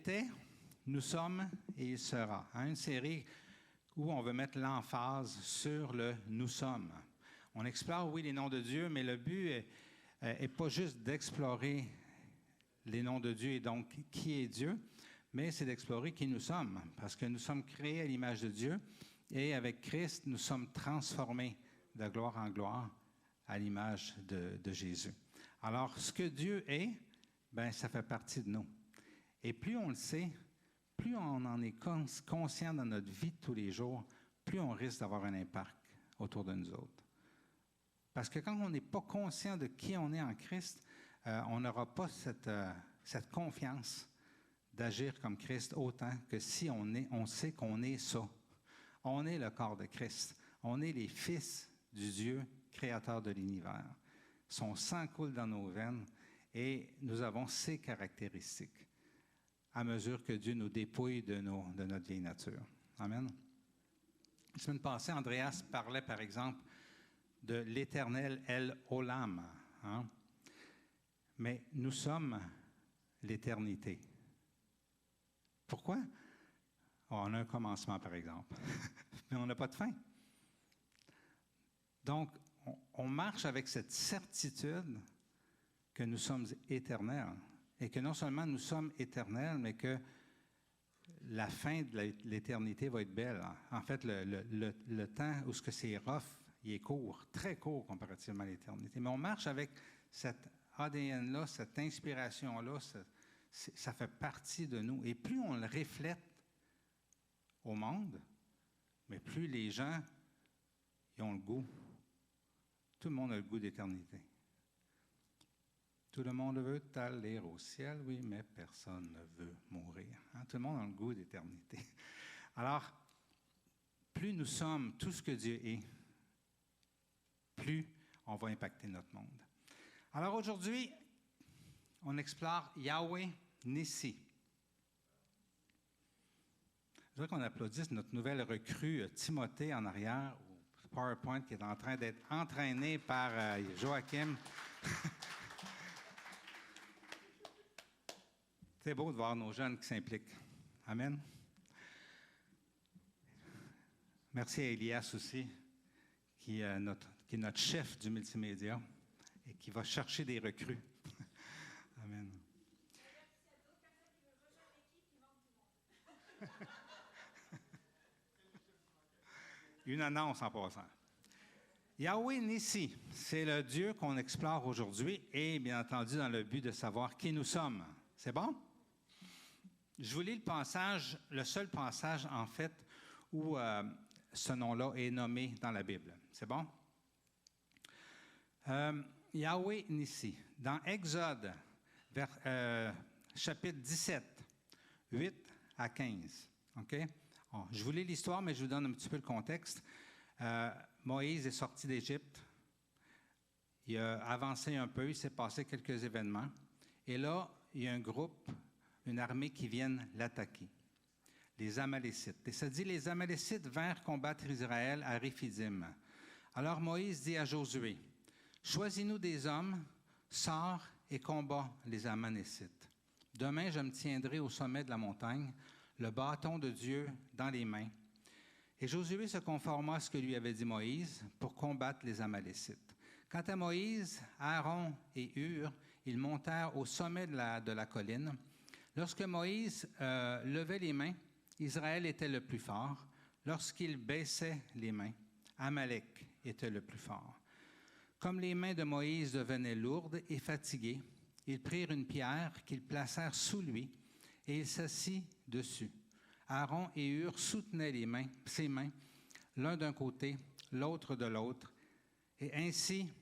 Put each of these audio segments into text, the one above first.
était, nous sommes et il sera. Une série où on veut mettre l'emphase sur le « nous sommes ». On explore, oui, les noms de Dieu, mais le but n'est pas juste d'explorer les noms de Dieu et donc qui est Dieu, mais c'est d'explorer qui nous sommes, parce que nous sommes créés à l'image de Dieu et avec Christ, nous sommes transformés de gloire en gloire à l'image de Jésus. Alors, ce que Dieu est, bien, ça fait partie de nous. Et plus on le sait, plus on en est conscient dans notre vie de tous les jours, plus on risque d'avoir un impact autour de nous autres. Parce que quand on n'est pas conscient de qui on est en Christ, on n'aura pas cette confiance d'agir comme Christ autant que si on sait qu'on est ça. On est le corps de Christ. On est les fils du Dieu créateur de l'univers. Son sang coule dans nos veines et nous avons ces caractéristiques à mesure que Dieu nous dépouille de notre vieille nature. Amen. La semaine passée, Andreas parlait, par exemple, de l'Éternel El Olam. Hein? Mais nous sommes l'éternité. Pourquoi? On a un commencement, par exemple, mais on n'a pas de fin. Donc, on marche avec cette certitude que nous sommes éternels et que non seulement nous sommes éternels, mais que la fin de l'éternité va être belle. En fait, le temps où c'est rough, il est court, très court comparativement à l'éternité. Mais on marche avec cet ADN-là, cette inspiration-là, ça fait partie de nous. Et plus on le reflète au monde, mais plus les gens ils ont le goût. Tout le monde a le goût d'éternité. Tout le monde veut aller au ciel, oui, mais personne ne veut mourir. Hein? Tout le monde a le goût d'éternité. Alors, plus nous sommes tout ce que Dieu est, plus on va impacter notre monde. Alors aujourd'hui, on explore Yahweh Nissi. Je voudrais qu'on applaudisse notre nouvelle recrue, Timothée, en arrière, au PowerPoint, qui est en train d'être entraîné par Joachim. C'est beau de voir nos jeunes qui s'impliquent. Amen. Merci à Elias aussi, qui est notre chef du multimédia et qui va chercher des recrues. Amen. Une annonce en passant. Yahweh Nissi, c'est le Dieu qu'on explore aujourd'hui et bien entendu dans le but de savoir qui nous sommes. C'est bon? Je vous lis le passage, le seul passage en fait où ce nom-là est nommé dans la Bible. C'est bon? Yahweh Nissi, dans Exode, chapitre 17, 8 à 15. OK? Bon, je vous lis l'histoire, mais je vous donne un petit peu le contexte. Moïse est sorti d'Égypte. Il a avancé un peu, il s'est passé quelques événements. Et là, il y a un groupe, une armée qui viennent l'attaquer, les Amalécites. Et ça dit, les Amalécites vinrent combattre Israël à Réphidim. Alors Moïse dit à Josué, « Choisis-nous des hommes, sors et combats les Amalécites. Demain, je me tiendrai au sommet de la montagne, le bâton de Dieu dans les mains. » Et Josué se conforma à ce que lui avait dit Moïse pour combattre les Amalécites. Quant à Moïse, Aaron et Hur, ils montèrent au sommet de la colline. Lorsque Moïse levait les mains, Israël était le plus fort. Lorsqu'il baissait les mains, Amalek était le plus fort. Comme les mains de Moïse devenaient lourdes et fatiguées, ils prirent une pierre qu'ils placèrent sous lui et il s'assit dessus. Aaron et Hur soutenaient ses mains, l'un d'un côté, l'autre de l'autre, et ainsi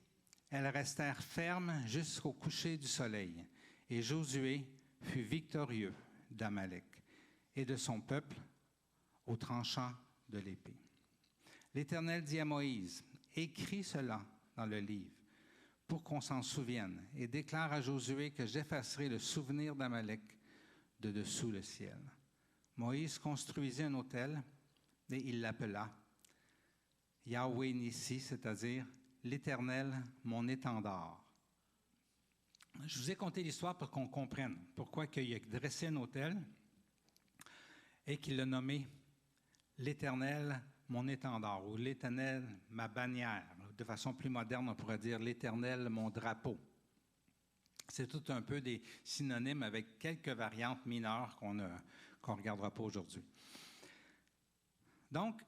elles restèrent fermes jusqu'au coucher du soleil. Et Josué fut victorieux d'Amalek et de son peuple au tranchant de l'épée. L'Éternel dit à Moïse, « Écris cela dans le livre pour qu'on s'en souvienne et déclare à Josué que j'effacerai le souvenir d'Amalek de dessous le ciel. » Moïse construisit un autel et il l'appela Yahweh Nissi, c'est-à-dire l'Éternel, mon étendard. Je vous ai conté l'histoire pour qu'on comprenne pourquoi il a dressé un autel et qu'il l'a nommé l'Éternel, mon étendard, ou l'Éternel, ma bannière. De façon plus moderne, on pourrait dire l'Éternel, mon drapeau. C'est tout un peu des synonymes avec quelques variantes mineures qu'on ne regardera pas aujourd'hui. Donc,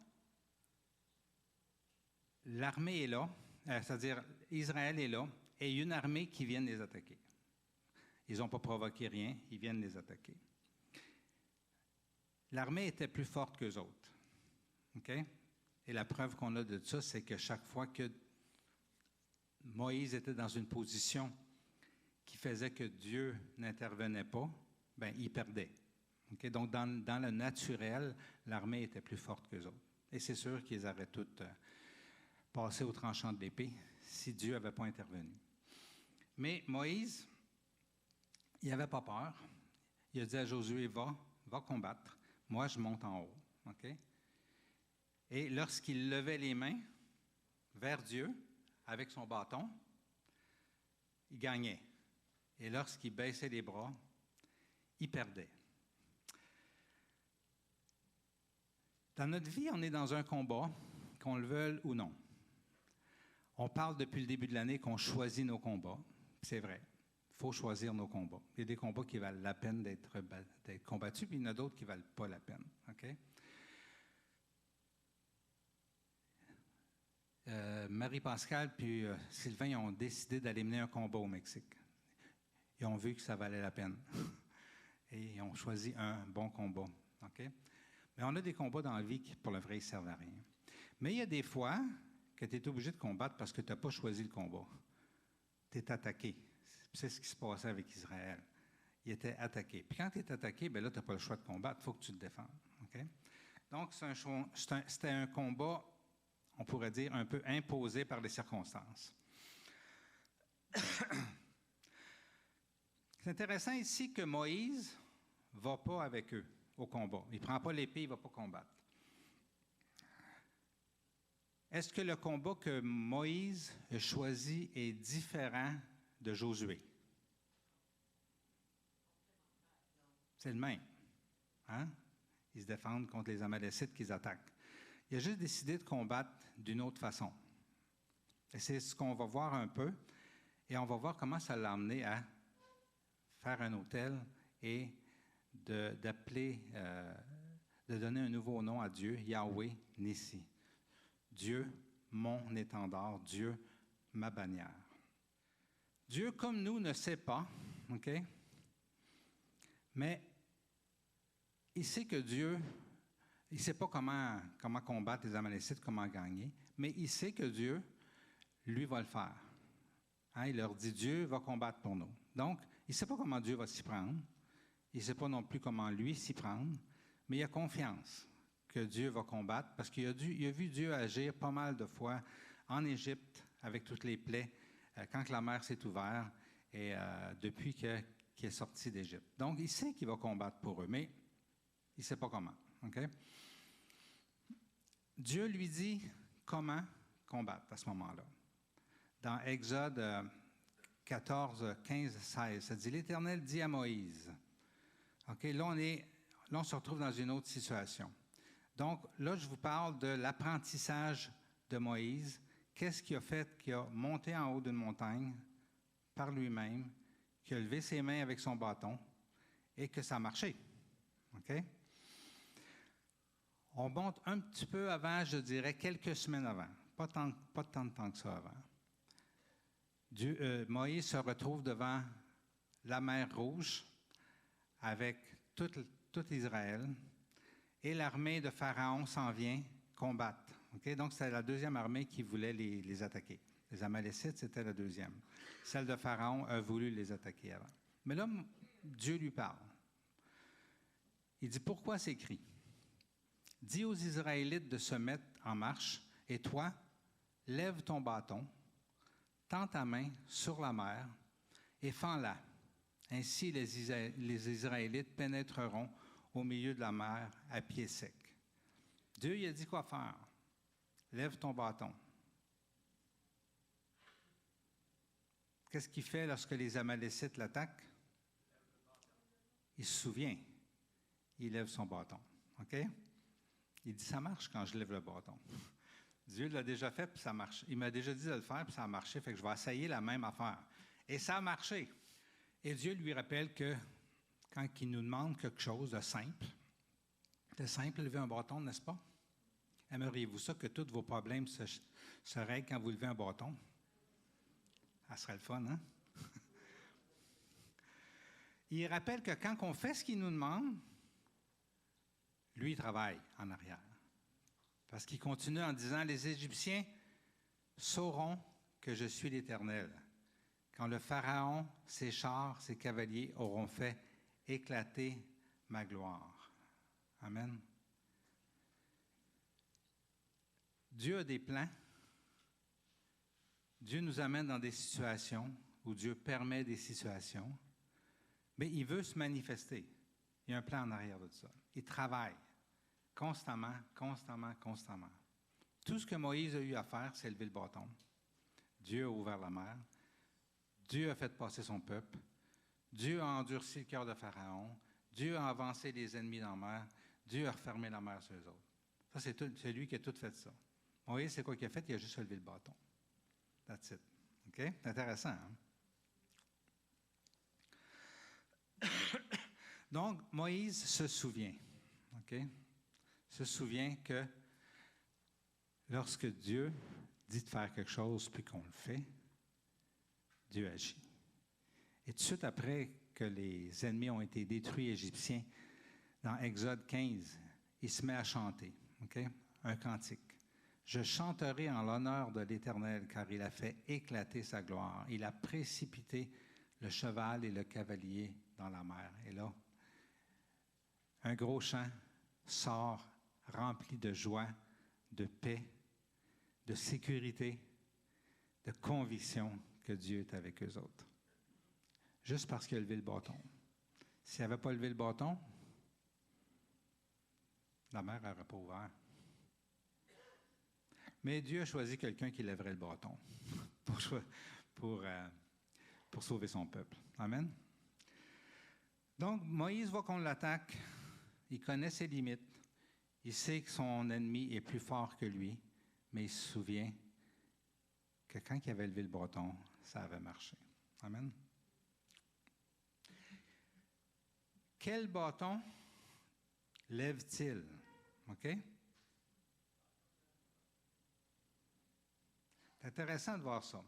l'armée est là, c'est-à-dire Israël est là, et il y a une armée qui vient les attaquer. Ils n'ont pas provoqué rien, ils viennent les attaquer. L'armée était plus forte qu'eux autres. Okay? Et la preuve qu'on a de ça, c'est que chaque fois que Moïse était dans une position qui faisait que Dieu n'intervenait pas, ben, il perdait. Okay? Donc, dans le naturel, l'armée était plus forte qu'eux autres. Et c'est sûr qu'ils auraient toutes passé au tranchant de l'épée si Dieu n'avait pas intervenu. Mais Moïse, il n'avait pas peur. Il a dit à Josué, va combattre. Moi, je monte en haut. Okay? Et lorsqu'il levait les mains vers Dieu avec son bâton, il gagnait. Et lorsqu'il baissait les bras, il perdait. Dans notre vie, on est dans un combat, qu'on le veuille ou non. On parle depuis le début de l'année qu'on choisit nos combats. C'est vrai. Il faut choisir nos combats. Il y a des combats qui valent la peine d'être combattus, puis il y en a d'autres qui ne valent pas la peine. Okay? Marie-Pascale puis Sylvain ils ont décidé d'aller mener un combat au Mexique. Ils ont vu que ça valait la peine. Et ils ont choisi un bon combat. Okay? Mais on a des combats dans la vie qui, pour le vrai, ne servent à rien. Mais il y a des fois que tu es obligé de combattre parce que tu n'as pas choisi le combat. Tu es attaqué. C'est ce qui se passait avec Israël. Il était attaqué. Puis quand tu es attaqué, bien là, tu n'as pas le choix de combattre. Il faut que tu te défendes. Okay? Donc, c'était un combat, on pourrait dire, un peu imposé par les circonstances. C'est intéressant ici que Moïse ne va pas avec eux au combat. Il ne prend pas l'épée, il ne va pas combattre. Est-ce que le combat que Moïse a choisi est différent de Josué? C'est le même. Hein? Ils se défendent contre les Amalécites qu'ils attaquent. Il a juste décidé de combattre d'une autre façon. Et c'est ce qu'on va voir un peu. Et on va voir comment ça l'a amené à faire un autel et de donner un nouveau nom à Dieu, Yahweh Nissi. Dieu, mon étendard, Dieu, ma bannière. Dieu, comme nous, ne sait pas, OK? Mais il sait que Dieu, il ne sait pas comment combattre les Amalécites, comment gagner, mais il sait que Dieu, lui, va le faire. Hein? Il leur dit, Dieu va combattre pour nous. Donc, il ne sait pas comment Dieu va s'y prendre. Il ne sait pas non plus comment lui s'y prendre, mais il a confiance que Dieu va combattre parce qu'il a vu Dieu agir pas mal de fois en Égypte avec toutes les plaies, quand la mer s'est ouverte et depuis qu'il est sorti d'Égypte. Donc, il sait qu'il va combattre pour eux, mais il ne sait pas comment. Okay? Dieu lui dit comment combattre à ce moment-là. Dans Exode 14, 15, 16, ça dit « L'Éternel dit à Moïse ». Okay, là, on se retrouve dans une autre situation. Donc, là, je vous parle de l'apprentissage de Moïse. Qu'est-ce qu'il a fait? Qu'il a monté en haut d'une montagne par lui-même, qu'il a levé ses mains avec son bâton et que ça a marché. Okay? On monte un petit peu avant, je dirais, quelques semaines avant. Pas tant de temps que ça avant. Moïse se retrouve devant la mer Rouge avec tout Israël. Et l'armée de Pharaon s'en vient combattre. Okay? Donc, c'était la deuxième armée qui voulait les attaquer. Les Amalécites, c'était la deuxième. Celle de Pharaon a voulu les attaquer avant. Mais là, Dieu lui parle. Il dit, pourquoi ces cris? Dis aux Israélites de se mettre en marche, et toi, lève ton bâton, tends ta main sur la mer, et fends-la. Ainsi, les Israélites pénétreront au milieu de la mer à pied sec. Dieu il a dit quoi faire. Lève ton bâton. Qu'est-ce qu'il fait lorsque les Amalécites l'attaquent? Il se souvient. Il lève son bâton. OK? Il dit, ça marche quand je lève le bâton. Dieu l'a déjà fait, puis ça marche. Il m'a déjà dit de le faire, puis ça a marché, fait que je vais essayer la même affaire. Et ça a marché. Et Dieu lui rappelle que quand il nous demande quelque chose de simple, lever un bâton, n'est-ce pas? Aimeriez-vous ça, que tous vos problèmes se règlent quand vous levez un bâton? Ça serait le fun, hein? Il rappelle que quand on fait ce qu'il nous demande, lui, il travaille en arrière. Parce qu'il continue en disant, les Égyptiens sauront que je suis l'Éternel, quand le Pharaon, ses chars, ses cavaliers auront fait éclater ma gloire. Amen. Dieu a des plans. Dieu nous amène dans des situations où Dieu permet des situations, mais il veut se manifester. Il y a un plan en arrière de ça. Il travaille constamment, constamment, constamment. Tout ce que Moïse a eu à faire, c'est lever le bâton. Dieu a ouvert la mer. Dieu a fait passer son peuple. Dieu a endurci le cœur de Pharaon. Dieu a avancé les ennemis dans la mer. Dieu a refermé la mer sur eux autres. Ça, c'est lui qui a tout fait ça. Moïse, c'est quoi qu'il a fait? Il a juste levé le bâton. That's it. OK? C'est intéressant, hein? Donc, Moïse se souvient. OK? Se souvient que lorsque Dieu dit de faire quelque chose puis qu'on le fait, Dieu agit. Et tout de suite après que les ennemis ont été détruits égyptiens, dans Exode 15, il se met à chanter, OK? Un cantique. Je chanterai en l'honneur de l'Éternel, car il a fait éclater sa gloire. Il a précipité le cheval et le cavalier dans la mer. Et là, un gros chant sort rempli de joie, de paix, de sécurité, de conviction que Dieu est avec eux autres. Juste parce qu'il a levé le bâton. S'il n'avait pas levé le bâton, la mer n'aurait pas ouvert. Mais Dieu a choisi quelqu'un qui lèverait le bâton pour sauver son peuple. Amen. Donc, Moïse voit qu'on l'attaque. Il connaît ses limites. Il sait que son ennemi est plus fort que lui, mais il se souvient que quand il avait levé le bâton, ça avait marché. Amen. Quel bâton lève-t-il? OK? C'est intéressant de voir ça.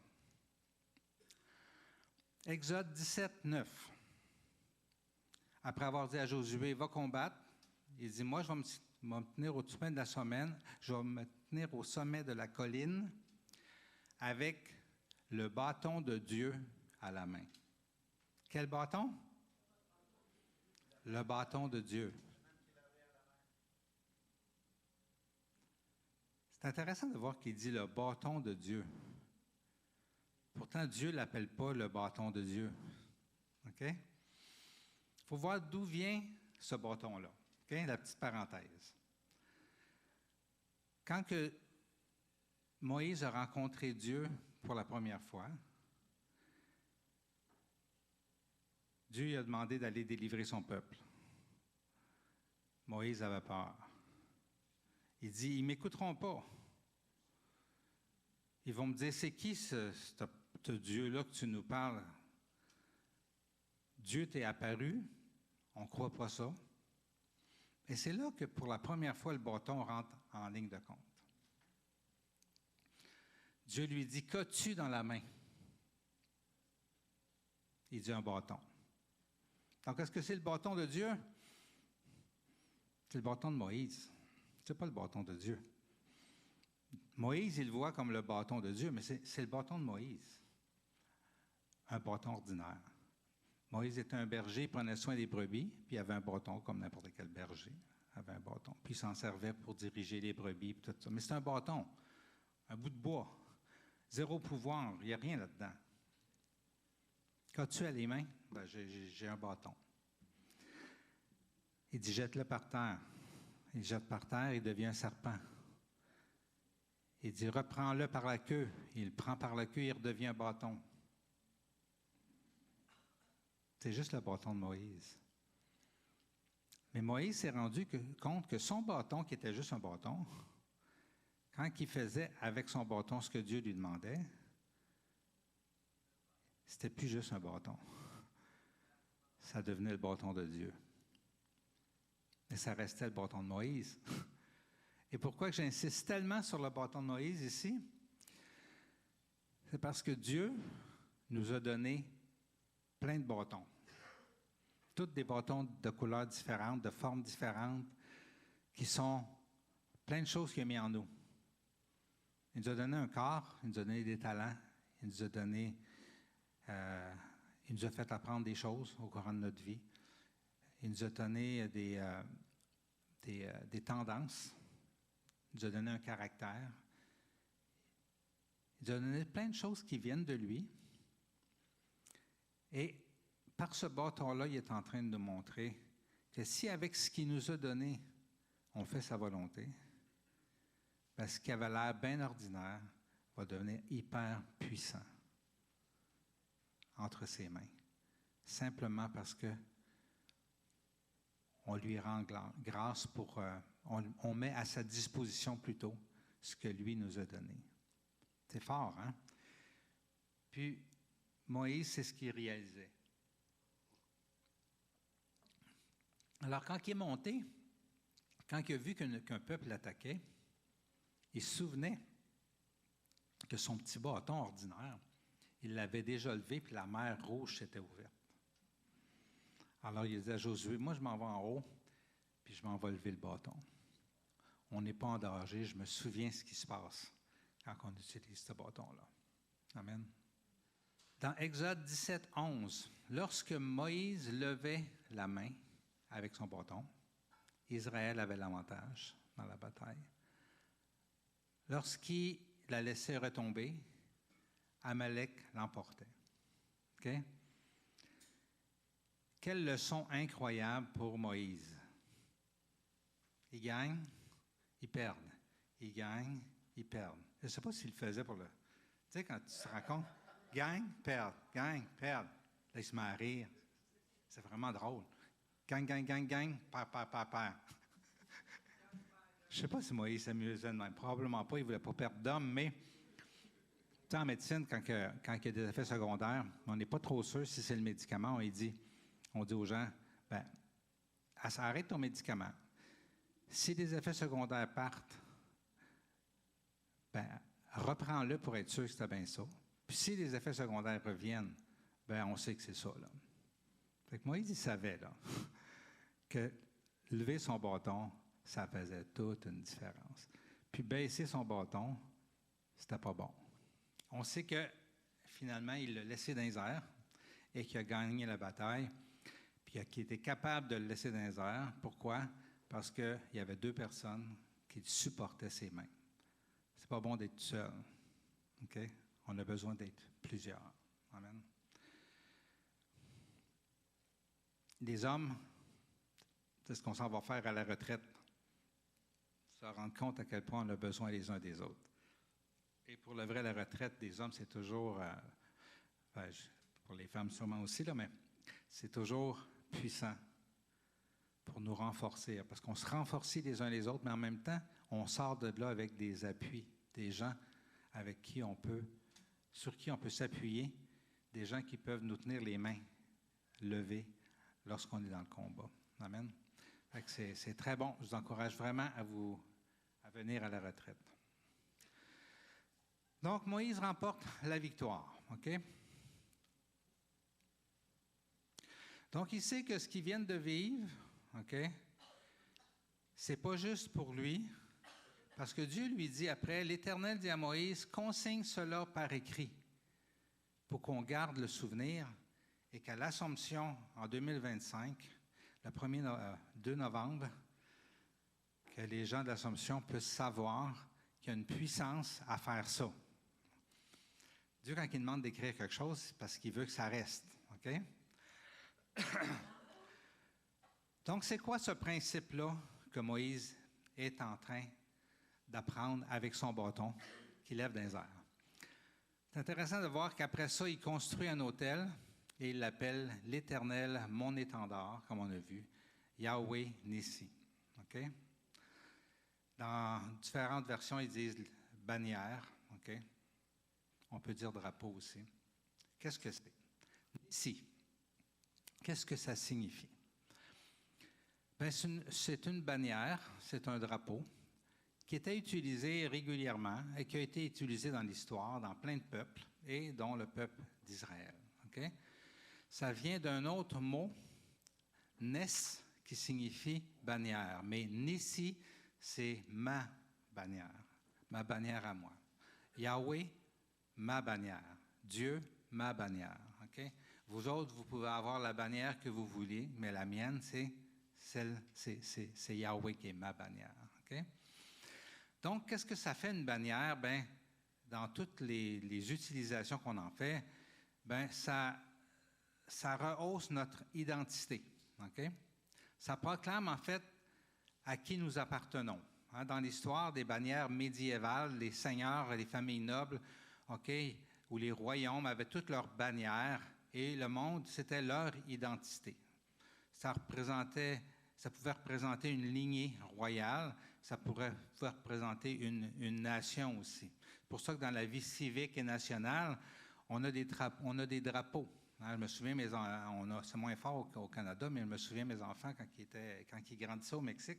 Exode 17, 9. Après avoir dit à Josué, va combattre, il dit, moi, je vais me tenir au sommet de la semaine, je vais me tenir au sommet de la colline avec le bâton de Dieu à la main. Quel bâton? Le bâton de Dieu. C'est intéressant de voir qu'il dit le bâton de Dieu. Pourtant, Dieu ne l'appelle pas le bâton de Dieu. OK? Il faut voir d'où vient ce bâton-là. OK? La petite parenthèse. Quand que Moïse a rencontré Dieu pour la première fois, Dieu lui a demandé d'aller délivrer son peuple. Moïse avait peur. Il dit, ils ne m'écouteront pas. Ils vont me dire, c'est qui ce Dieu-là que tu nous parles? Dieu t'est apparu, on ne croit pas ça. Et c'est là que pour la première fois, le bâton rentre en ligne de compte. Dieu lui dit, qu'as-tu dans la main? Il dit un bâton. Donc, est-ce que c'est le bâton de Dieu? C'est le bâton de Moïse. Ce n'est pas le bâton de Dieu. Moïse, il le voit comme le bâton de Dieu, mais c'est le bâton de Moïse. Un bâton ordinaire. Moïse était un berger, il prenait soin des brebis, puis il avait un bâton comme n'importe quel berger. Il avait un bâton. Puis il s'en servait pour diriger les brebis, puis tout ça. Mais c'est un bâton, un bout de bois. Zéro pouvoir, il n'y a rien là-dedans. Qu'as-tu à les mains? Ben, j'ai un bâton. Il dit, jette-le par terre. Il jette par terre, il devient un serpent. Il dit, reprends-le par la queue. Il le prend par la queue, il redevient un bâton. C'est juste le bâton de Moïse. Mais Moïse s'est rendu compte que son bâton, qui était juste un bâton, quand il faisait avec son bâton ce que Dieu lui demandait, c'était plus juste un bâton. Ça devenait le bâton de Dieu. Et ça restait le bâton de Moïse. Et pourquoi j'insiste tellement sur le bâton de Moïse ici? C'est parce que Dieu nous a donné plein de bâtons. Toutes des bâtons de couleurs différentes, de formes différentes, qui sont plein de choses qu'il a mis en nous. Il nous a donné un corps, il nous a donné des talents, il nous a donné, il nous a fait apprendre des choses au courant de notre vie. Il nous a donné des tendances. Il nous a donné un caractère. Il nous a donné plein de choses qui viennent de lui. Et par ce bâton-là, il est en train de nous montrer que si avec ce qu'il nous a donné, on fait sa volonté, ben, ce qui avait l'air bien ordinaire va devenir hyper puissant entre ses mains. Simplement parce que on lui rend grâce pour... on met à sa disposition plutôt ce que lui nous a donné. C'est fort, hein? Puis, Moïse, c'est ce qu'il réalisait. Alors, quand il est monté, quand il a vu qu'un peuple l'attaquait, il se souvenait que son petit bâton ordinaire, il l'avait déjà levé, puis la mer Rouge s'était ouverte. Alors, il disait à Josué, moi, je m'en vais en haut, puis je m'en vais lever le bâton. On n'est pas en danger, je me souviens ce qui se passe quand on utilise ce bâton-là. Amen. Dans Exode 17, 11, lorsque Moïse levait la main avec son bâton, Israël avait l'avantage dans la bataille. Lorsqu'il la laissait retomber, Amalek l'emportait. OK? Quelle leçon incroyable pour Moïse. Ils gagnent, ils perdent. Ils gagnent, ils perdent. Je ne sais pas s'il le faisait pour le... Tu sais, quand tu te rends compte, gagne, perd, gagne, perd. Là, il se met à rire. C'est vraiment drôle. Gagne, gagne, gagne, gagne, perd, perd, perd, perd. Je ne sais pas si Moïse s'amusait de même. Probablement pas, il ne voulait pas perdre d'homme, mais tu sais, en médecine, quand il y a des effets secondaires, on n'est pas trop sûr si c'est le médicament. On dit aux gens, ben, arrête ton médicament. Si des effets secondaires partent, ben, reprends-le pour être sûr que c'était bien ça. Puis si les effets secondaires reviennent, ben, on sait que c'est ça, là. Fait que Moïse, il savait, là, que lever son bâton, ça faisait toute une différence. Puis baisser son bâton, c'était pas bon. On sait que, finalement, il l'a laissé dans les airs et qu'il a gagné la bataille, puis qu'il était capable de le laisser dans les airs. Pourquoi? Parce qu'il y avait 2 personnes qui supportaient ses mains. C'est pas bon d'être seul. OK? On a besoin d'être plusieurs. Amen. Les hommes, c'est ce qu'on s'en va faire à la retraite. Se rendre compte à quel point on a besoin les uns des autres. Et pour le vrai, la retraite des hommes, c'est toujours, pour les femmes sûrement aussi, là, mais c'est toujours puissant pour nous renforcer. Parce qu'on se renforce les uns les autres, mais en même temps, on sort de là avec des appuis, des gens sur qui on peut s'appuyer, des gens qui peuvent nous tenir les mains levées lorsqu'on est dans le combat. Amen. Fait que c'est très bon. Je vous encourage vraiment à venir à la retraite. Donc, Moïse remporte la victoire. OK? Donc, il sait que ce qu'ils viennent de vivre, OK, c'est pas juste pour lui, parce que Dieu lui dit après, l'Éternel dit à Moïse, consigne cela par écrit, pour qu'on garde le souvenir et qu'à l'Assomption en 2025, le 2 novembre, que les gens de l'Assomption puissent savoir qu'il y a une puissance à faire ça. Dieu, quand il demande d'écrire quelque chose, c'est parce qu'il veut que ça reste. OK? Donc, c'est quoi ce principe-là que Moïse est en train d'apprendre avec son bâton qu'il lève dans les airs? C'est intéressant de voir qu'après ça, il construit un autel et il l'appelle l'Éternel, mon étendard, comme on a vu. Yahweh Nissi. OK? Dans différentes versions, ils disent bannière. OK? On peut dire drapeau aussi. Qu'est-ce que c'est? Nissi. Qu'est-ce que ça signifie? Bien, c'est une bannière, c'est un drapeau qui était utilisé régulièrement et qui a été utilisé dans l'histoire, dans plein de peuples, et dont le peuple d'Israël. Okay? Ça vient d'un autre mot, Nes, qui signifie bannière. Mais Nissi, c'est ma bannière à moi. Yahweh, ma bannière. Dieu, ma bannière. Okay? Vous autres, vous pouvez avoir la bannière que vous voulez, mais la mienne, c'est Yahweh qui est ma bannière. Okay? Donc, qu'est-ce que ça fait une bannière? Bien, dans toutes les utilisations qu'on en fait, bien, ça rehausse notre identité. Okay? Ça proclame en fait à qui nous appartenons. Hein, dans l'histoire des bannières médiévales, les seigneurs et les familles nobles, okay, ou les royaumes avaient toutes leurs bannières et le monde, c'était leur identité. Ça pouvait représenter une lignée royale, ça pouvait représenter une nation aussi. C'est pour ça que dans la vie civique et nationale, on a des drapeaux. Hein, je me souviens, c'est moins fort au Canada, mais je me souviens, mes enfants, quand ils grandissaient au Mexique,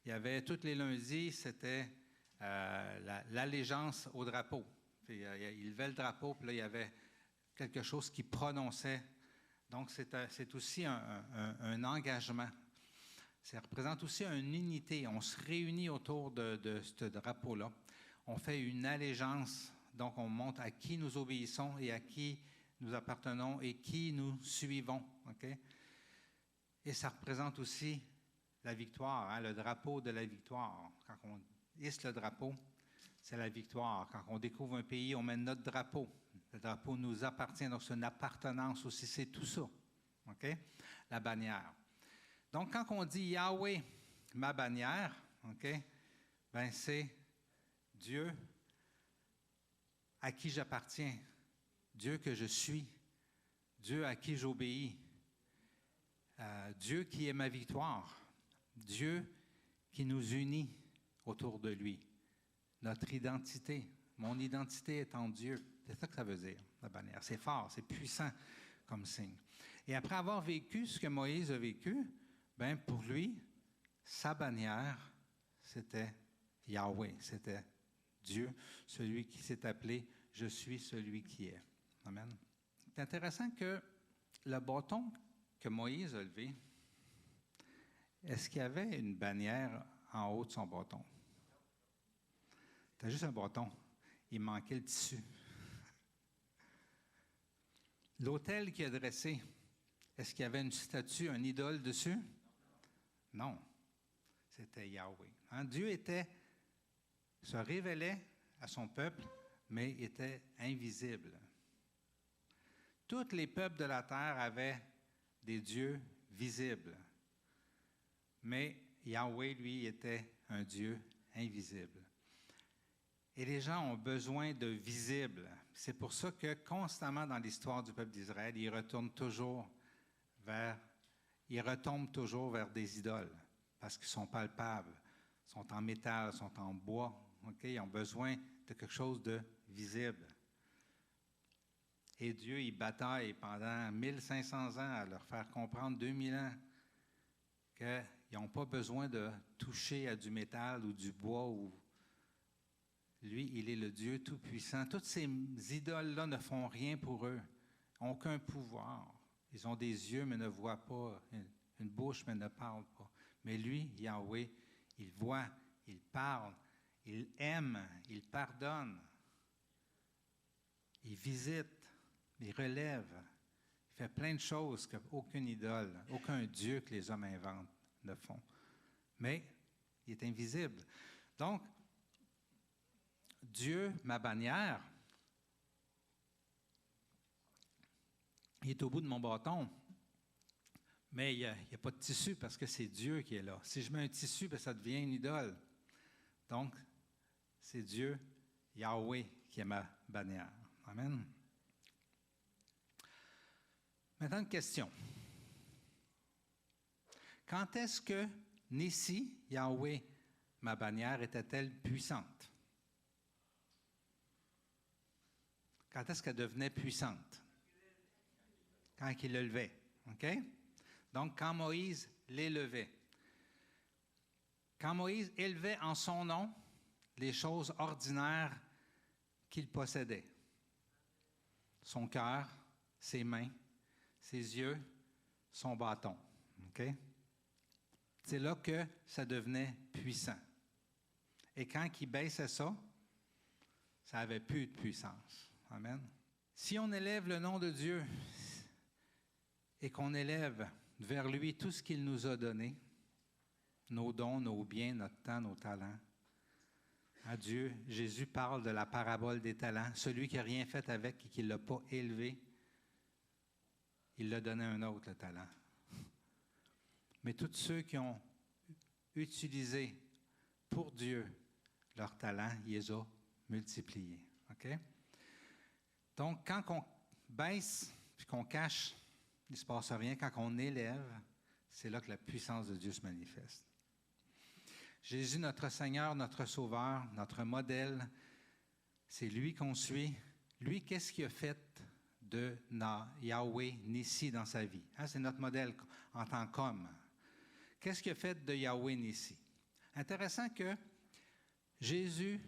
il y avait tous les lundis, c'était l'allégeance au drapeau. Puis, ils levaient le drapeau, puis là, il y avait quelque chose qui prononçait. Donc, c'est aussi un engagement. Ça représente aussi une unité. On se réunit autour de ce drapeau-là. On fait une allégeance. Donc, on montre à qui nous obéissons et à qui nous appartenons et qui nous suivons. Okay? Et ça représente aussi la victoire, hein, le drapeau de la victoire. Quand on hisse le drapeau, c'est la victoire. Quand on découvre un pays, on met notre drapeau. Le drapeau nous appartient, donc c'est une appartenance aussi, c'est tout ça. Okay? La bannière. Donc, quand on dit Yahweh, ma bannière, okay, ben c'est Dieu à qui j'appartiens, Dieu que je suis, Dieu à qui j'obéis, Dieu qui est ma victoire, Dieu qui nous unit autour de lui. Notre identité, mon identité est en Dieu. C'est ça que ça veut dire, la bannière. C'est fort, c'est puissant comme signe. Et après avoir vécu ce que Moïse a vécu, ben pour lui, sa bannière, c'était Yahweh, c'était Dieu, celui qui s'est appelé « Je suis celui qui est ». Amen. C'est intéressant que le bâton que Moïse a levé, est-ce qu'il y avait une bannière en haut de son bâton? C'était juste un bâton. Il manquait le tissu. L'autel qu'il a dressé, est-ce qu'il y avait une statue, un idole dessus? Non. C'était Yahweh. Hein? Dieu se révélait à son peuple, mais était invisible. Tous les peuples de la terre avaient des dieux visibles. Mais Yahweh, lui, était un Dieu invisible. Et les gens ont besoin de visibles. C'est pour ça que constamment dans l'histoire du peuple d'Israël, ils retombent toujours vers des idoles, parce qu'ils sont palpables, sont en métal, sont en bois. Okay? Ils ont besoin de quelque chose de visible. Et Dieu, il bataille pendant 1500 ans à leur faire comprendre, 2000 ans, qu'ils n'ont pas besoin de toucher à du métal ou du bois. Lui, il est le Dieu Tout-Puissant. Toutes ces idoles-là ne font rien pour eux, n'ont aucun pouvoir. Ils ont des yeux, mais ne voient pas, une bouche, mais ne parlent pas. Mais lui, Yahweh, il voit, il parle, il aime, il pardonne, il visite, il relève, il fait plein de choses qu'aucune idole, aucun Dieu que les hommes inventent ne font. Mais il est invisible. Donc, Dieu, ma bannière, il est au bout de mon bâton, mais il n'y a pas de tissu parce que c'est Dieu qui est là. Si je mets un tissu, bien, ça devient une idole. Donc, c'est Dieu, Yahweh, qui est ma bannière. Amen. Maintenant, une question. Quand est-ce que Nissi, Yahweh, ma bannière, était-elle puissante? Quand est-ce qu'elle devenait puissante? Quand il le levait. OK? Donc, quand Moïse l'élevait. Quand Moïse élevait en son nom les choses ordinaires qu'il possédait. Son cœur, ses mains, ses yeux, son bâton. OK? C'est là que ça devenait puissant. Et quand il baissait ça, ça n'avait plus de puissance. Amen. Si on élève le nom de Dieu et qu'on élève vers lui tout ce qu'il nous a donné, nos dons, nos biens, notre temps, nos talents, à Dieu, Jésus parle de la parabole des talents. Celui qui n'a rien fait avec et qui ne l'a pas élevé, il l'a donné à un autre, le talent. Mais tous ceux qui ont utilisé pour Dieu leur talent, il les a multipliés. OK? Donc, quand on baisse et qu'on cache, il ne se passe rien. Quand on élève, c'est là que la puissance de Dieu se manifeste. Jésus, notre Seigneur, notre Sauveur, notre modèle, c'est lui qu'on suit. Lui, qu'est-ce qu'il a fait de Yahweh Nissi dans sa vie? Hein, c'est notre modèle en tant qu'homme. Qu'est-ce qu'il a fait de Yahweh Nissi? Intéressant que Jésus,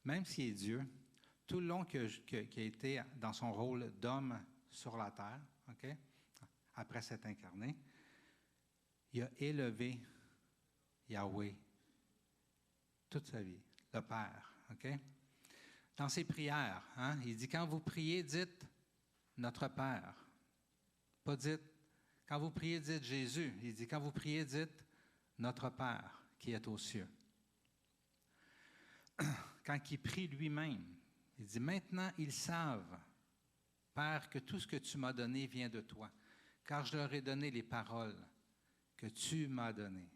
même s'il est Dieu, tout le long qu'il a été dans son rôle d'homme sur la terre, okay, après s'être incarné, il a élevé Yahweh toute sa vie, le Père. Okay? Dans ses prières, hein, il dit, quand vous priez, dites « Notre Père ». Pas dites, quand vous priez, dites Jésus. Il dit, quand vous priez, dites « Notre Père qui est aux cieux ». Quand il prie lui-même, il dit, maintenant ils savent, Père, que tout ce que tu m'as donné vient de toi, car je leur ai donné les paroles que tu m'as données.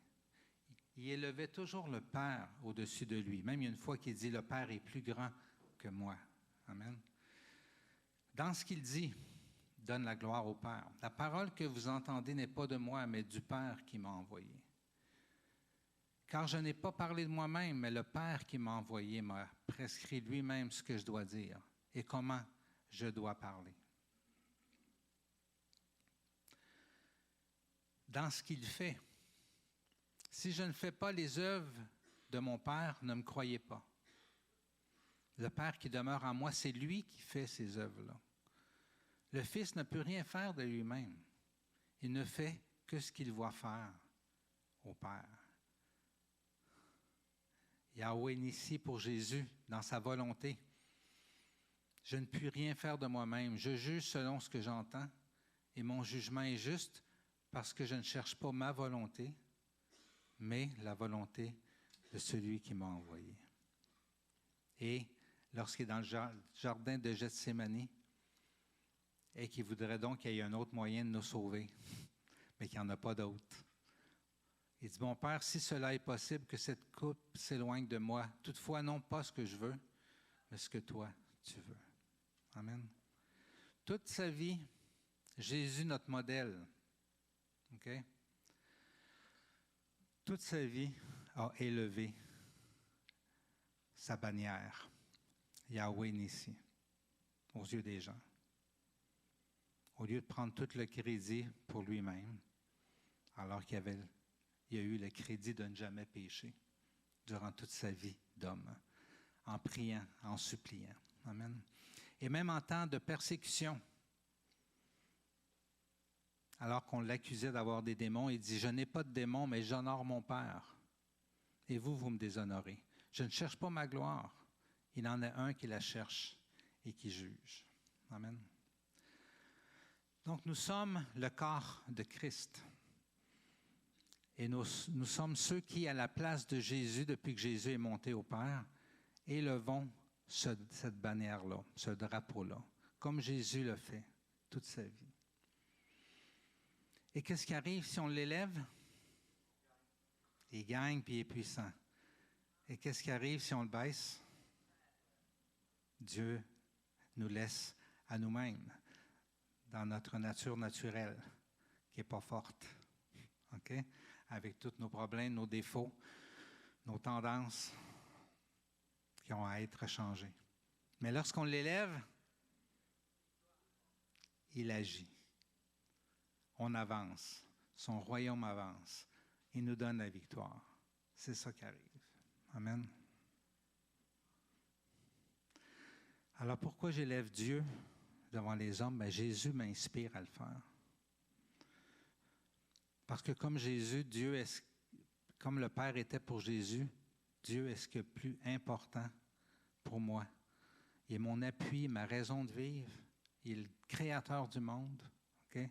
Il élevait toujours le Père au-dessus de lui. Même il y a une fois qu'il dit, le Père est plus grand que moi. Amen. Dans ce qu'il dit, donne la gloire au Père. La parole que vous entendez n'est pas de moi, mais du Père qui m'a envoyé. Car je n'ai pas parlé de moi-même, mais le Père qui m'a envoyé m'a prescrit lui-même ce que je dois dire et comment je dois parler. Dans ce qu'il fait, si je ne fais pas les œuvres de mon Père, ne me croyez pas. Le Père qui demeure en moi, c'est lui qui fait ces œuvres-là. Le Fils ne peut rien faire de lui-même. Il ne fait que ce qu'il voit faire au Père. Yahweh Nissi pour Jésus, dans sa volonté. Je ne puis rien faire de moi-même. Je juge selon ce que j'entends et mon jugement est juste parce que je ne cherche pas ma volonté, mais la volonté de celui qui m'a envoyé. Et lorsqu'il est dans le jardin de Gethsémani et qu'il voudrait donc qu'il y ait un autre moyen de nous sauver, mais qu'il n'y en a pas d'autre. Il dit, mon Père, si cela est possible, que cette coupe s'éloigne de moi. Toutefois, non pas ce que je veux, mais ce que toi, tu veux. Amen. Toute sa vie, Jésus, notre modèle, okay? Toute sa vie a élevé sa bannière, Yahweh Nissi, aux yeux des gens. Au lieu de prendre tout le crédit pour lui-même, alors qu'il y a eu le crédit de ne jamais pécher durant toute sa vie d'homme, en priant, en suppliant. Amen. Et même en temps de persécution, alors qu'on l'accusait d'avoir des démons, il dit, je n'ai pas de démons, mais j'honore mon Père. Et vous, vous me déshonorez. Je ne cherche pas ma gloire. Il en a un qui la cherche et qui juge. Amen. Donc, nous sommes le corps de Christ. Et nous sommes ceux qui, à la place de Jésus, depuis que Jésus est monté au Père, élevons cette bannière-là, ce drapeau-là, comme Jésus le fait toute sa vie. Et qu'est-ce qui arrive si on l'élève? Il gagne puis il est puissant. Et qu'est-ce qui arrive si on le baisse? Dieu nous laisse à nous-mêmes, dans notre nature naturelle, qui n'est pas forte. OK? Avec tous nos problèmes, nos défauts, nos tendances qui ont à être changées. Mais lorsqu'on l'élève, il agit. On avance. Son royaume avance. Il nous donne la victoire. C'est ça qui arrive. Amen. Alors pourquoi j'élève Dieu devant les hommes? Bien, Jésus m'inspire à le faire. Parce que comme Jésus, comme le Père était pour Jésus, Dieu est ce qui est plus important pour moi. Il est mon appui, ma raison de vivre. Il est le créateur du monde. Okay?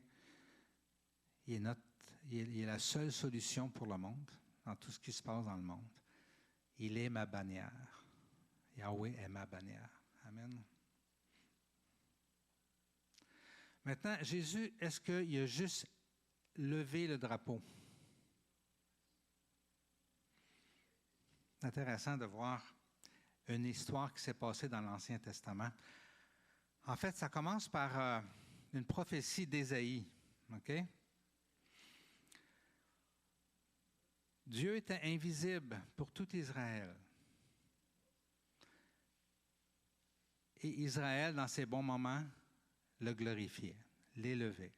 Il est la seule solution pour le monde, dans tout ce qui se passe dans le monde. Il est ma bannière. Yahweh est ma bannière. Amen. Maintenant, Jésus, est-ce qu'il a juste levé le drapeau? C'est intéressant de voir une histoire qui s'est passée dans l'Ancien Testament. En fait, ça commence par une prophétie d'Ésaïe. OK? Dieu était invisible pour tout Israël. Et Israël, dans ses bons moments, le glorifiait, l'élevait.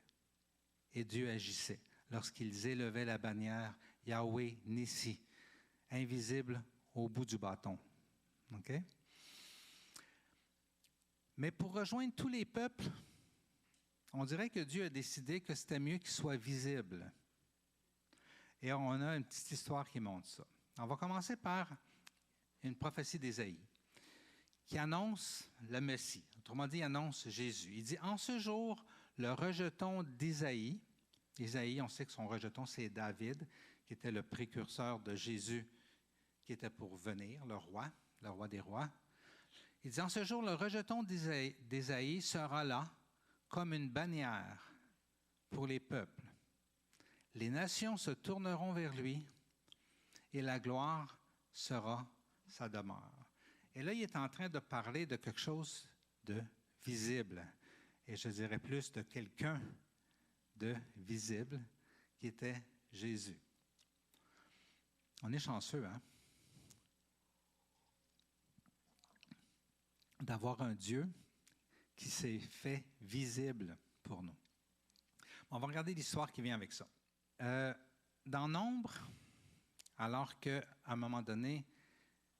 Et Dieu agissait lorsqu'ils élevaient la bannière Yahweh Nissi, invisible au bout du bâton. OK? Mais pour rejoindre tous les peuples, on dirait que Dieu a décidé que c'était mieux qu'il soit visible. Et on a une petite histoire qui montre ça. On va commencer par une prophétie d'Ésaïe qui annonce le Messie. Autrement dit, il annonce Jésus. Il dit, en ce jour, le rejeton d'Ésaïe, Ésaïe, on sait que son rejeton, c'est David, qui était le précurseur de Jésus, qui était pour venir, le roi des rois. Il dit, en ce jour, le rejeton d'Ésaïe sera là comme une bannière pour les peuples. Les nations se tourneront vers lui et la gloire sera sa demeure. Et là, il est en train de parler de quelque chose de visible. Et je dirais plus de quelqu'un de visible qui était Jésus. On est chanceux, hein? D'avoir un Dieu qui s'est fait visible pour nous. On va regarder l'histoire qui vient avec ça. Dans Nombre, alors qu'à un moment donné,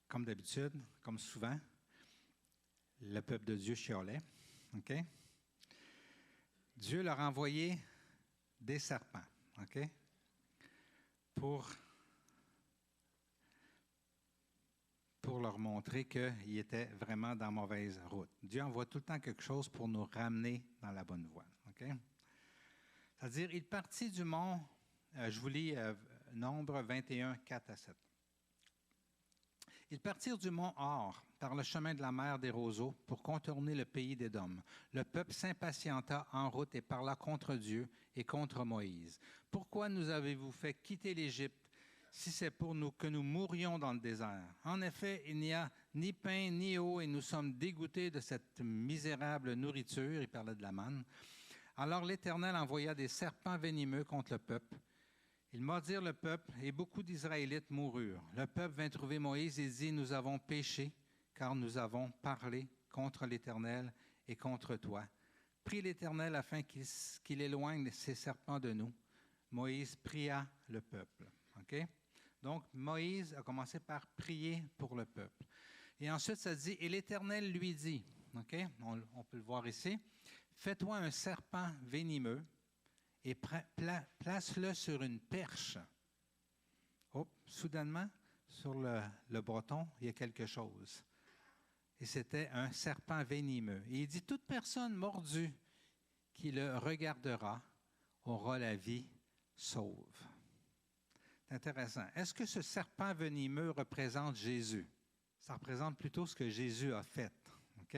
comme d'habitude, comme souvent, le peuple de Dieu chiolait, OK? Dieu leur a envoyé des serpents, OK? Pour leur montrer qu'ils étaient vraiment dans la mauvaise route. Dieu envoie tout le temps quelque chose pour nous ramener dans la bonne voie, OK? C'est-à-dire, il partit du mont, je vous lis Nombre 21, 4 à 7. Ils partirent du mont Hor, par le chemin de la mer des roseaux, pour contourner le pays d'Édom. Le peuple s'impatienta en route et parla contre Dieu et contre Moïse. « Pourquoi nous avez-vous fait quitter l'Égypte, si c'est pour nous que nous mourions dans le désert? En effet, il n'y a ni pain ni eau, et nous sommes dégoûtés de cette misérable nourriture. » Il parlait de la manne. Alors l'Éternel envoya des serpents venimeux contre le peuple. Ils mordirent le peuple, et beaucoup d'Israélites moururent. Le peuple vint trouver Moïse et dit, « Nous avons péché, car nous avons parlé contre l'Éternel et contre toi. Prie l'Éternel afin qu'il éloigne ces serpents de nous. » Moïse pria le peuple. Okay? Donc, Moïse a commencé par prier pour le peuple. Et ensuite, ça dit, « Et l'Éternel lui dit, okay? On peut le voir ici, « Fais-toi un serpent venimeux, et place-le sur une perche. » Oh, soudainement, sur le bâton, il y a quelque chose. Et c'était un serpent venimeux. Et il dit, « Toute personne mordue qui le regardera aura la vie sauve. » C'est intéressant. Est-ce que ce serpent venimeux représente Jésus? Ça représente plutôt ce que Jésus a fait. OK?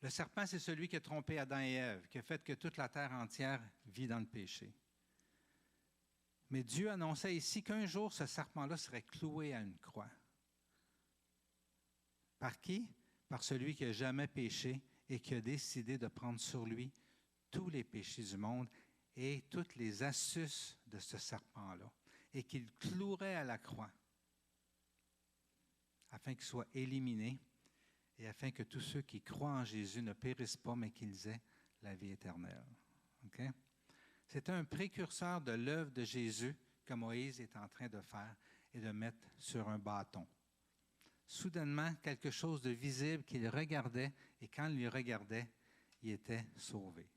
Le serpent, c'est celui qui a trompé Adam et Ève, qui a fait que toute la terre entière vit dans le péché. Mais Dieu annonçait ici qu'un jour, ce serpent-là serait cloué à une croix. Par qui? Par celui qui n'a jamais péché et qui a décidé de prendre sur lui tous les péchés du monde et toutes les astuces de ce serpent-là, et qu'il clouerait à la croix, afin qu'il soit éliminé, et afin que tous ceux qui croient en Jésus ne périssent pas, mais qu'ils aient la vie éternelle. Okay? C'est un précurseur de l'œuvre de Jésus que Moïse est en train de faire et de mettre sur un bâton. Soudainement, quelque chose de visible qu'il regardait, et quand il regardait, il était sauvé.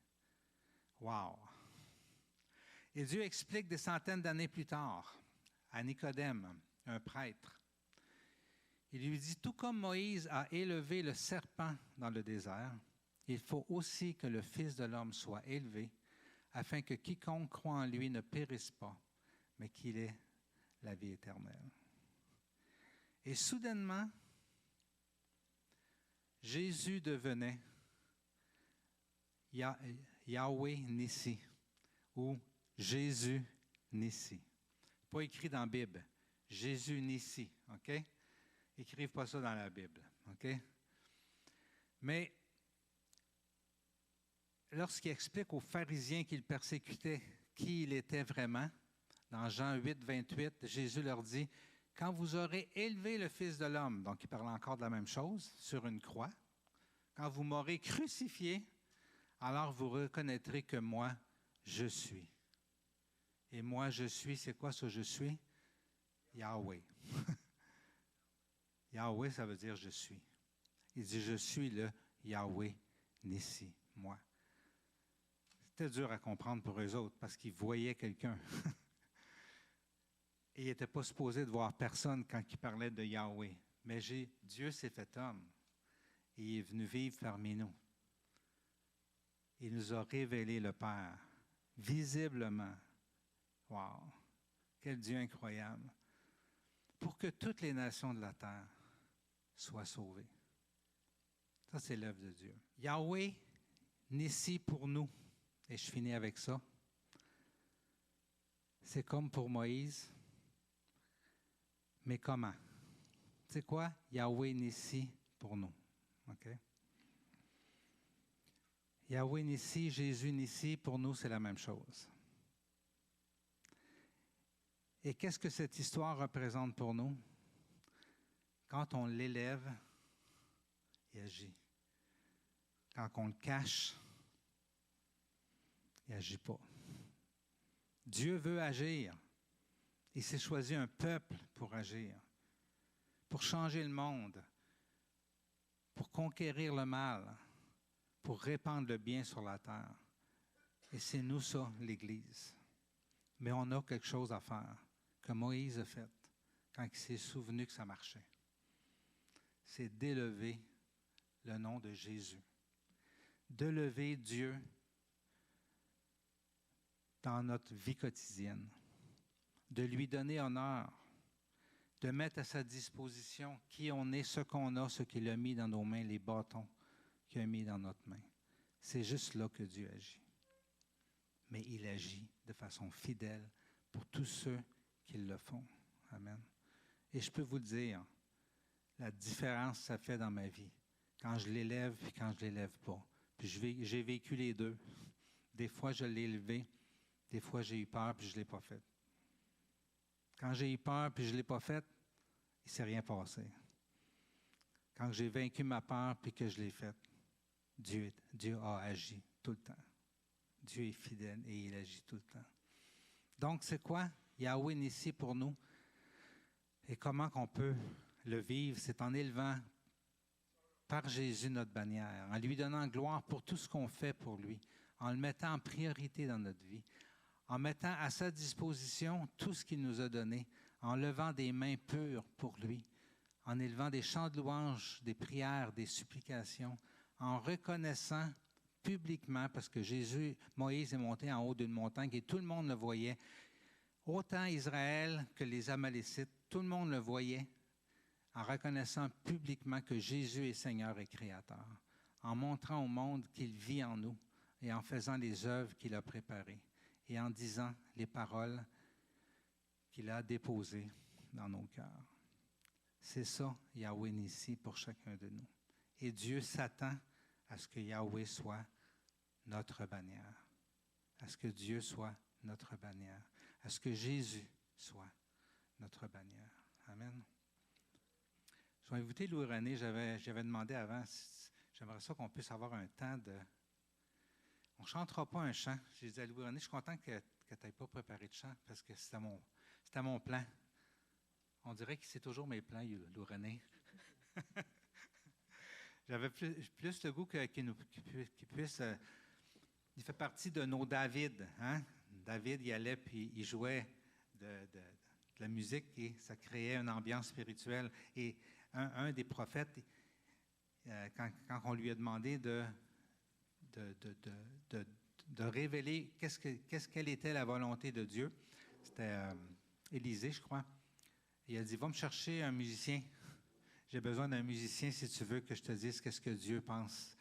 Wow! Et Dieu explique des centaines d'années plus tard à Nicodème, un prêtre. Il lui dit, tout comme Moïse a élevé le serpent dans le désert, il faut aussi que le Fils de l'homme soit élevé, afin que quiconque croit en lui ne périsse pas, mais qu'il ait la vie éternelle. Et soudainement, Jésus devenait Yahweh Nissi, ou Jésus Nissi. Pas écrit dans la Bible. Jésus Nissi, OK? Écrivez pas ça dans la Bible, OK? Mais lorsqu'il explique aux pharisiens qu'il persécutait qui il était vraiment, dans Jean 8, 28, Jésus leur dit, « Quand vous aurez élevé le Fils de l'homme, donc il parle encore de la même chose, sur une croix, quand vous m'aurez crucifié, alors vous reconnaîtrez que moi, je suis. » Et moi, je suis, c'est quoi ce « je suis » ? Yahweh. Yahweh, ça veut dire « je suis ». Il dit « je suis le Yahweh Nissi, moi ». C'était dur à comprendre pour eux autres parce qu'ils voyaient quelqu'un. Et ils n'étaient pas supposés de voir personne quand il parlait de Yahweh. Mais Dieu s'est fait homme et il est venu vivre parmi nous. Il nous a révélé le Père, visiblement. Wow! Quel Dieu incroyable! Pour que toutes les nations de la terre soient sauvées. Ça, c'est l'œuvre de Dieu. Yahweh, Nissi pour nous. Et je finis avec ça. C'est comme pour Moïse. Mais comment? C'est quoi Yahweh Nissi pour nous? OK? Yahweh Nissi, Jésus Nissi, pour nous, c'est la même chose. Et qu'est-ce que cette histoire représente pour nous? Quand on l'élève, il agit. Quand on le cache, il n'agit pas. Dieu veut agir. Il s'est choisi un peuple pour agir, pour changer le monde, pour conquérir le mal, pour répandre le bien sur la terre. Et c'est nous ça, l'Église. Mais on a quelque chose à faire, que Moïse a fait, quand il s'est souvenu que ça marchait. C'est d'élever le nom de Jésus. D'élever Dieu dans notre vie quotidienne. De lui donner honneur. De mettre à sa disposition qui on est, ce qu'on a, ce qu'il a mis dans nos mains, les bâtons qu'il a mis dans notre main. C'est juste là que Dieu agit. Mais il agit de façon fidèle pour tous ceux qui le font. Amen. Et je peux vous dire, la différence que ça fait dans ma vie, quand je l'élève et quand je ne l'élève pas. Puis j'ai vécu les deux. Des fois, je l'ai élevé, des fois, j'ai eu peur puis je ne l'ai pas fait. Quand j'ai eu peur puis je ne l'ai pas fait, il ne s'est rien passé. Quand j'ai vaincu ma peur puis que je l'ai fait, Dieu a agi tout le temps. Dieu est fidèle et il agit tout le temps. Donc, c'est quoi Yahweh Nissi pour nous? Et comment qu'on peut le vivre? C'est en élevant par Jésus notre bannière, en lui donnant gloire pour tout ce qu'on fait pour lui, en le mettant en priorité dans notre vie, en mettant à sa disposition tout ce qu'il nous a donné, en levant des mains pures pour lui, en élevant des chants de louange, des prières, des supplications, en reconnaissant publiquement, parce que Moïse est monté en haut d'une montagne et tout le monde le voyait, autant Israël que les Amalécites, tout le monde le voyait, en reconnaissant publiquement que Jésus est Seigneur et Créateur, en montrant au monde qu'il vit en nous et en faisant les œuvres qu'il a préparées et en disant les paroles qu'il a déposées dans nos cœurs. C'est ça, Yahweh Nissi, pour chacun de nous. Et Dieu s'attend à ce que Yahweh soit notre bannière. à ce que Dieu soit notre bannière, à ce que Jésus soit notre bannière. Amen. Je vais inviter Louis-René. J'avais demandé avant, j'aimerais ça qu'on puisse avoir un temps de... On ne chantera pas un chant. J'ai dit à Louis-René, je suis content que tu n'aies pas préparé de chant parce que c'était mon plan. On dirait que c'est toujours mes plans, Louis-René. J'avais plus le goût qu'il puisse... il fait partie de nos David. Hein? David, il allait puis il jouait de la musique et ça créait une ambiance spirituelle. Et un des prophètes, quand on lui a demandé de révéler quelle était la volonté de Dieu, c'était Élisée, je crois. Il a dit, va me chercher un musicien. J'ai besoin d'un musicien si tu veux que je te dise qu'est-ce que Dieu pense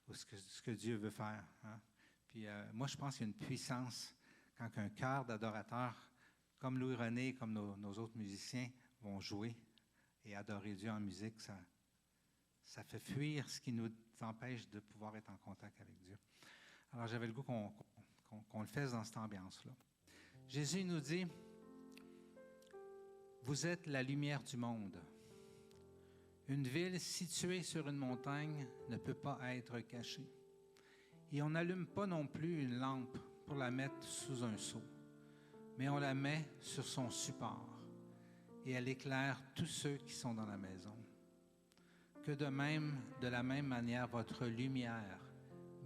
ou ce que Dieu veut faire. Hein? Puis moi, je pense qu'il y a une puissance quand un chœur d'adorateurs, comme Louis-René, comme nos autres musiciens, vont jouer et adorer Dieu en musique, ça fait fuir ce qui nous empêche de pouvoir être en contact avec Dieu. Alors, j'avais le goût qu'on le fasse dans cette ambiance-là. Jésus nous dit, vous êtes la lumière du monde. Une ville située sur une montagne ne peut pas être cachée. Et on n'allume pas non plus une lampe pour la mettre sous un seau, mais on la met sur son support et elle éclaire tous ceux qui sont dans la maison. Que de la même manière, votre lumière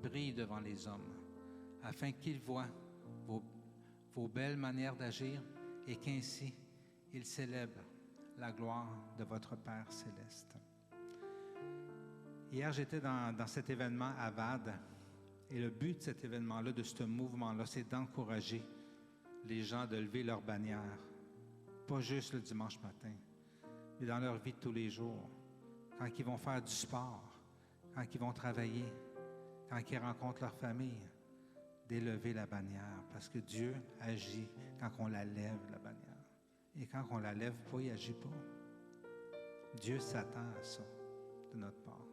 brille devant les hommes, afin qu'ils voient vos belles manières d'agir et qu'ainsi ils célèbrent la gloire de votre Père céleste. Hier, j'étais dans cet événement à Vade, et le but de cet événement-là, de ce mouvement-là, c'est d'encourager les gens de lever leur bannière, pas juste le dimanche matin, mais dans leur vie de tous les jours, quand ils vont faire du sport, quand ils vont travailler, quand ils rencontrent leur famille, d'élever la bannière, parce que Dieu agit quand on la lève, la bannière. Et quand on la lève pas, il n'agit pas. Dieu s'attend à ça de notre part.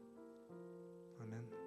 Amen.